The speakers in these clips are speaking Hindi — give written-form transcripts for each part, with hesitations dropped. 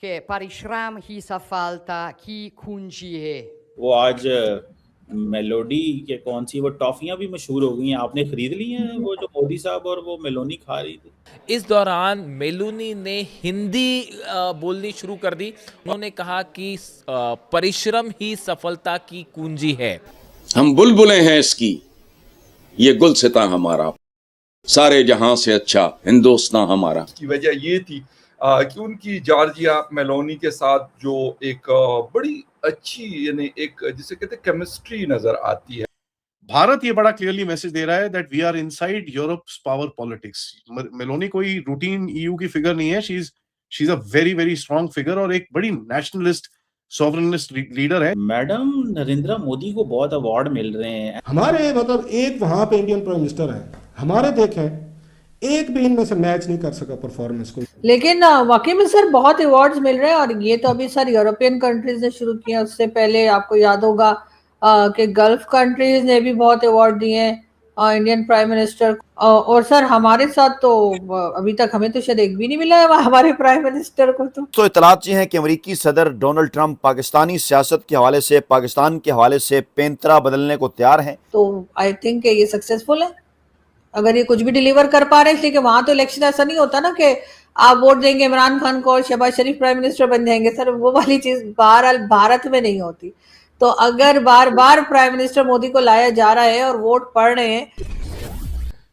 che parishram hi safalta ki kunji hai। वो आज मेलोडी के कौन सी वो टॉफियां भी मशहूर हो गई हैं, आपने खरीद ली हैं वो जो मोदी साहब और वो मेलोनी खा रही थी। इस दौरान मेलोनी ने हिंदी बोलनी शुरू कर दी। उन्होंने कहा कि परिश्रम ही सफलता की कुंजी है। हम बुलबुलें हैं इसकी, ये गुलसिता हमारा, सारे जहां से अच्छा हिंदुस्तान हमारा। की वजह ये थी कि उनकी जॉर्जिया मेलोनी के साथ जो एक बड़ी अच्छी यानी एक जिसे कहते हैं केमिस्ट्री नजर आती है। भारत ये बड़ा क्लियरली मैसेज दे रहा है that we are inside Europe's power politics. Meloni कोई रूटीन ईयू की फिगर नहीं है, she is a very very strong figure और एक बड़ी नेशनलिस्ट सॉवरेनिस्ट लीडर है। मैडम नरेंद्र मोदी को बहुत अवार्ड मिल रहे हैं। हमारे मतलब एक वहां पे इंडियन प्राइम मिनिस्टर है, हमारे देखें एक भी इनमें से मैच नहीं कर सका परफॉर्मेंस को। लेकिन वाकई में सर बहुत अवार्ड्स मिल रहे हैं और ये तो अभी सर यूरोपियन कंट्रीज ने शुरू किया। उससे पहले आपको याद होगा कि गल्फ कंट्रीज ने भी बहुत अवार्ड दिए हैं इंडियन प्राइम मिनिस्टर और सर हमारे साथ तो अभी तक हमें तो शायद एक भी नहीं मिला है हमारे प्राइम मिनिस्टर को। तो इतलात ये हैं कि अमेरिकी सदर डोनाल्ड ट्रंप पाकिस्तानी सियासत के हवाले से, पाकिस्तान के हवाले से पैंतरा बदलने को तैयार हैं। तो आई थिंक ये सक्सेसफुल है अगर ये कुछ भी डिलीवर कर पा रहे हैं, इसलिए कि वहां तो इलेक्शन ऐसा नहीं होता ना कि आप वोट देंगे इमरान खान को और शहबाज शरीफ प्राइम मिनिस्टर बन जाएंगे। सर वो वाली चीज बहरहाल भारत में नहीं होती। तो अगर बार बार प्राइम मिनिस्टर मोदी को लाया जा रहा है और वोट पड़ रहे हैं।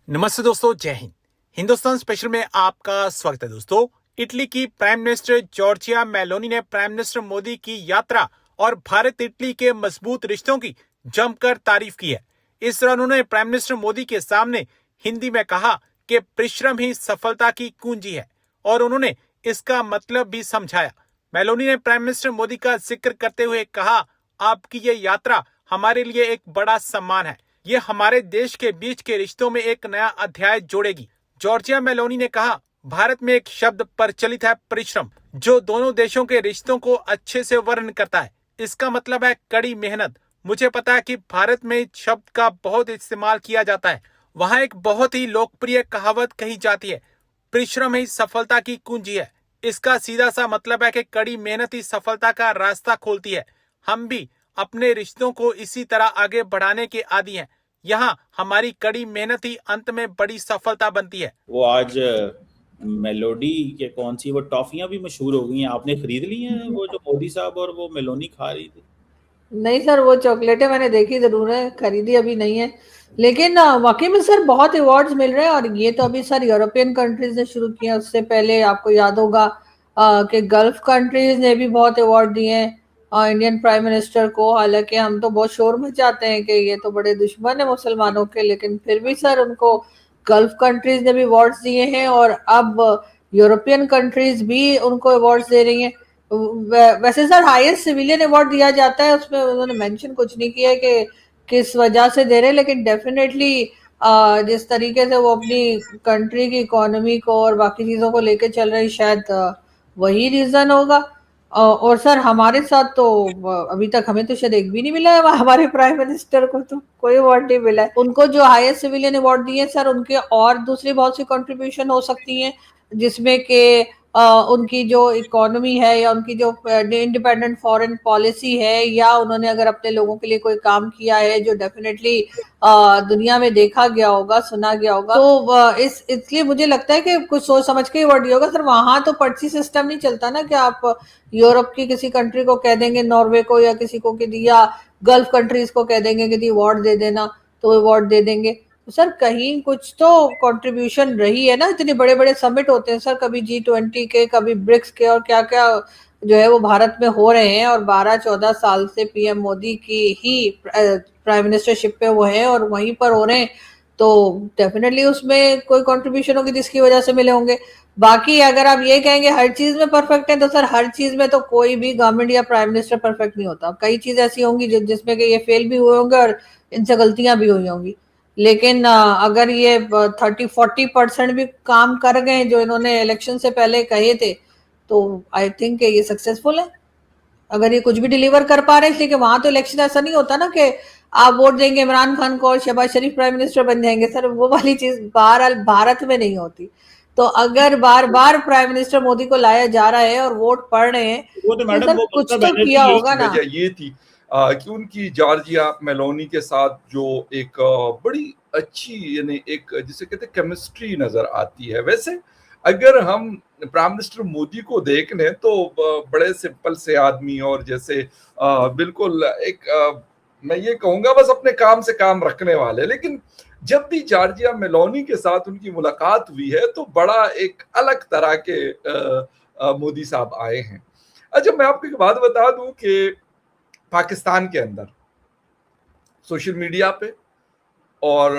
नमस्ते दोस्तों, जय हिंद। हिंदुस्तान स्पेशल में आपका स्वागत है दोस्तों। इटली की प्राइम मिनिस्टर जॉर्जिया मेलोनी ने प्राइम मिनिस्टर मोदी की यात्रा और भारत इटली के मजबूत रिश्तों की जमकर तारीफ की है। इस दौरान उन्होंने प्राइम मिनिस्टर मोदी के सामने हिंदी में कहा कि परिश्रम ही सफलता की कुंजी है और उन्होंने इसका मतलब भी समझाया। मेलोनी ने प्राइम मिनिस्टर मोदी का जिक्र करते हुए कहा, आपकी ये यात्रा हमारे लिए एक बड़ा सम्मान है। ये हमारे देश के बीच के रिश्तों में एक नया अध्याय जोड़ेगी। जॉर्जिया मेलोनी ने कहा, भारत में एक शब्द प्रचलित है परिश्रम, जो दोनों देशों के रिश्तों को अच्छे से वर्णन करता है। इसका मतलब है कड़ी मेहनत। मुझे पता है कि भारत में इस शब्द का बहुत इस्तेमाल किया जाता है। वहाँ एक बहुत ही लोकप्रिय कहावत कही जाती है, परिश्रम ही सफलता की कुंजी है। इसका सीधा सा मतलब है कि कड़ी मेहनत ही सफलता का रास्ता खोलती है। हम भी अपने रिश्तों को इसी तरह आगे बढ़ाने के आदी हैं। यहाँ हमारी कड़ी मेहनत ही अंत में बड़ी सफलता बनती है। वो आज मेलोडी के कौन सी वो टॉफियां भी मशहूर हो गई हैं, आपने खरीद ली हैं वो जो मोदी साहब और वो मेलोनी खा रही थी। नहीं सर, वो चॉकलेटें मैंने देखी जरूर है, खरीदी अभी नहीं है। लेकिन वाकई में सर बहुत अवार्ड्स मिल रहे हैं और ये तो अभी सर यूरोपियन कंट्रीज ने शुरू किया। उससे पहले आपको याद होगा कि गल्फ कंट्रीज ने भी बहुत अवार्ड दिए हैं इंडियन प्राइम मिनिस्टर को। हालांकि हम तो बहुत शोर मचाते हैं कि ये तो बड़े दुश्मन है मुसलमानों के, लेकिन फिर भी सर उनको गल्फ कंट्रीज ने भी अवार्ड्स दिए हैं और अब यूरोपियन कंट्रीज भी उनको अवार्ड्स दे रही हैं। वैसे सर हाईएस्ट सिविलियन अवार्ड दिया जाता है, उसमें उन्होंने मेंशन कुछ नहीं किया है कि किस वजह से दे रहे, लेकिन डेफिनेटली जिस तरीके से वो अपनी कंट्री की इकोनॉमी को और बाकी चीज़ों को लेके चल रहे हैं, शायद वही रीज़न होगा। और सर हमारे साथ तो अभी तक हमें तो शायद एक भी नहीं मिला है हमारे प्राइम मिनिस्टर को तो कोई अवार्ड नहीं मिला है। उनको जो हाईएस्ट सिविलियन अवार्ड दिए सर, उनके और दूसरी बहुत सी कंट्रीब्यूशन हो सकती हैं, जिसमें कि उनकी जो इकोनॉमी है या उनकी जो इंडिपेंडेंट फॉरेन पॉलिसी है, या उन्होंने अगर अपने लोगों के लिए कोई काम किया है जो डेफिनेटली दुनिया में देखा गया होगा, सुना गया होगा। तो इसलिए मुझे लगता है कि कुछ सोच समझ के अवार्ड दिया होगा सर। वहां तो पर्ची सिस्टम नहीं चलता ना कि आप यूरोप की किसी कंट्री को कह देंगे, नॉर्वे को या किसी को या गल्फ कंट्रीज को कह देंगे कि अवार्ड दे देना, तो अवार्ड दे देंगे। सर कहीं कुछ तो कंट्रीब्यूशन रही है ना। इतने बड़े बड़े समिट होते हैं सर, कभी G20 के, कभी ब्रिक्स के, और क्या क्या जो है वो भारत में हो रहे हैं। और 12-14 साल से पीएम मोदी की ही प्राइम मिनिस्टरशिप पे वो है और वहीं पर हो रहे हैं, तो डेफिनेटली उसमें कोई कंट्रीब्यूशन होगी जिसकी वजह से मिले होंगे। बाकी अगर आप ये कहेंगे हर चीज में परफेक्ट है, तो सर हर चीज में तो कोई भी गवर्नमेंट या प्राइम मिनिस्टर परफेक्ट नहीं होता। कई चीज ऐसी होंगी जिसमें कि ये फेल भी हुए होंगे और इनसे गलतियां भी हुई होंगी। लेकिन अगर ये 30-40% भी काम कर गए जो इन्होंने इलेक्शन से पहले कहे थे, तो आई थिंक ये सक्सेसफुल है अगर ये कुछ भी डिलीवर कर पा रहे हैं। इसलिए कि वहां तो इलेक्शन ऐसा नहीं होता ना कि आप वोट देंगे इमरान खान को और शहबाज शरीफ प्राइम मिनिस्टर बन जाएंगे। सर वो वाली चीज बहरहाल भारत में नहीं होती। तो अगर बार बार प्राइम मिनिस्टर मोदी को लाया जा रहा है और वोट पड़ रहे हैं वो तो तो मैडम सर वो कुछ ममता तो बनर्जी किया यही होगा ना। वजह ये थी कि उनकी जॉर्जिया मेलोनी के साथ जो एक बड़ी अच्छी यानी एक जिसे कहते हैं केमिस्ट्री नजर आती है। वैसे अगर हम प्राइम मिनिस्टर मोदी को देख लें तो बड़े सिंपल से आदमी और जैसे बिल्कुल एक मैं ये कहूंगा बस अपने काम से काम रखने वाले, लेकिन जब भी जॉर्जिया मेलोनी के साथ उनकी मुलाकात हुई है तो बड़ा एक अलग तरह के मोदी साहब आए हैं। अच्छा, मैं आपको एक बात बता दूं कि पाकिस्तान के अंदर सोशल मीडिया पे और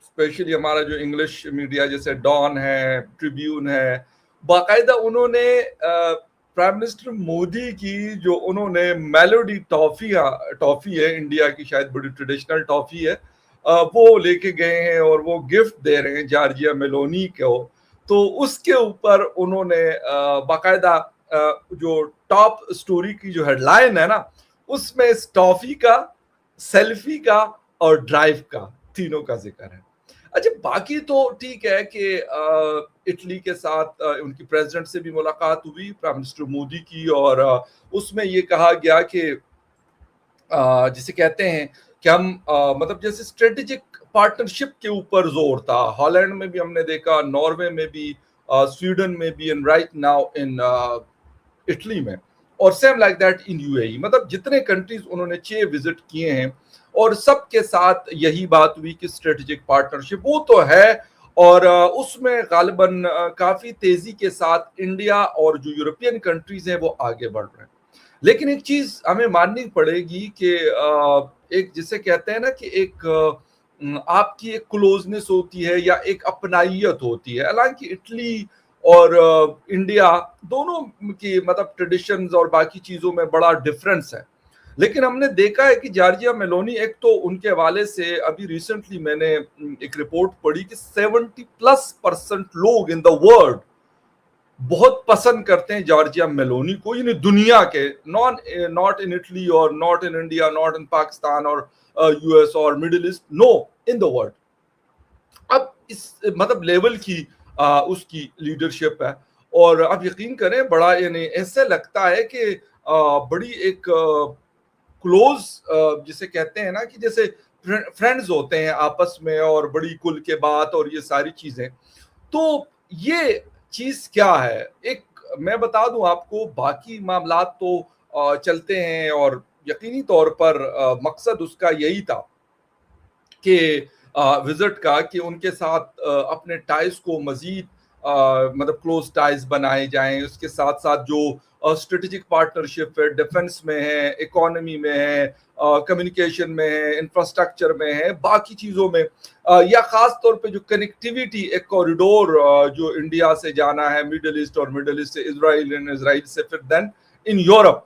स्पेशली हमारा जो इंग्लिश मीडिया जैसे डॉन है, ट्रिब्यून है, बाकायदा उन्होंने प्राइम मिनिस्टर मोदी की जो उन्होंने मेलोडी टॉफी है इंडिया की, शायद बड़ी ट्रेडिशनल टॉफी है, वो लेके गए हैं और वो गिफ्ट दे रहे हैं जॉर्जिया मेलोनी को। तो उसके ऊपर उन्होंने बाकायदा जो टॉप स्टोरी की जो हेडलाइन है ना, उसमें इस टॉफी का, सेल्फी का और ड्राइव का, तीनों का जिक्र है। अच्छा, बाकी तो ठीक है कि इटली के साथ उनकी प्रेसिडेंट से भी मुलाकात हुई प्राइम मिनिस्टर मोदी की, और उसमें ये कहा गया कि जिसे कहते हैं कि हम मतलब जैसे स्ट्रेटेजिक पार्टनरशिप के ऊपर जोर था। हॉलैंड में भी हमने देखा, नॉर्वे में भी, स्वीडन में भी, and right now in Italy में, और same like that in UAE. मतलब जितने कंट्रीज उन्होंने 6 विजिट किए हैं और सबके साथ यही बात हुई कि स्ट्रेटेजिक पार्टनरशिप वो तो है, और उसमें गालिबन काफी तेजी के साथ इंडिया और जो यूरोपियन कंट्रीज हैं वो आगे बढ़ रहे हैं। लेकिन एक चीज हमें माननी पड़ेगी कि एक जिसे कहते हैं ना कि एक आपकी एक क्लोजनेस होती है या एक अपनाइयत होती है। हालांकि इटली और इंडिया दोनों की मतलब ट्रेडिशंस और बाकी चीजों में बड़ा डिफरेंस है, लेकिन हमने देखा है कि जॉर्जिया मेलोनी, एक तो उनके हवाले से अभी रिसेंटली मैंने एक रिपोर्ट पढ़ी कि 70+ % लोग इन द वर्ल्ड बहुत पसंद करते हैं जॉर्जिया मेलोनी को, यानी दुनिया के, नॉट इन इटली और not in India, not in Pakistan और यूएस और Middle East, no, in the world. अब इस मतलब लेवल की उसकी लीडरशिप है, और आप यकीन करें बड़ा यानी ऐसे लगता है कि बड़ी एक क्लोज जिसे कहते हैं ना कि जैसे फ्रेंड्स होते हैं आपस में, और बड़ी कुल के बात और ये सारी चीजें। तो ये चीज क्या है, एक मैं बता दूं आपको, बाकी मामलात तो चलते हैं, और यकीनी तौर पर मकसद उसका यही था कि विजिट का, कि उनके साथ अपने टाइज को मजीद मतलब क्लोज टाइज बनाए जाएं। उसके साथ साथ जो स्ट्रेटेजिक पार्टनरशिप है, डिफेंस में है, इकोनॉमी में है, कम्युनिकेशन में है, इंफ्रास्ट्रक्चर में है, बाकी चीज़ों में, या ख़ास तौर पे जो कनेक्टिविटी, एक कॉरिडोर जो इंडिया से जाना है मिडिल ईस्ट और मिडिल ईस्ट से इजराइल, इन इजराइल से फिर देन इन यूरोप,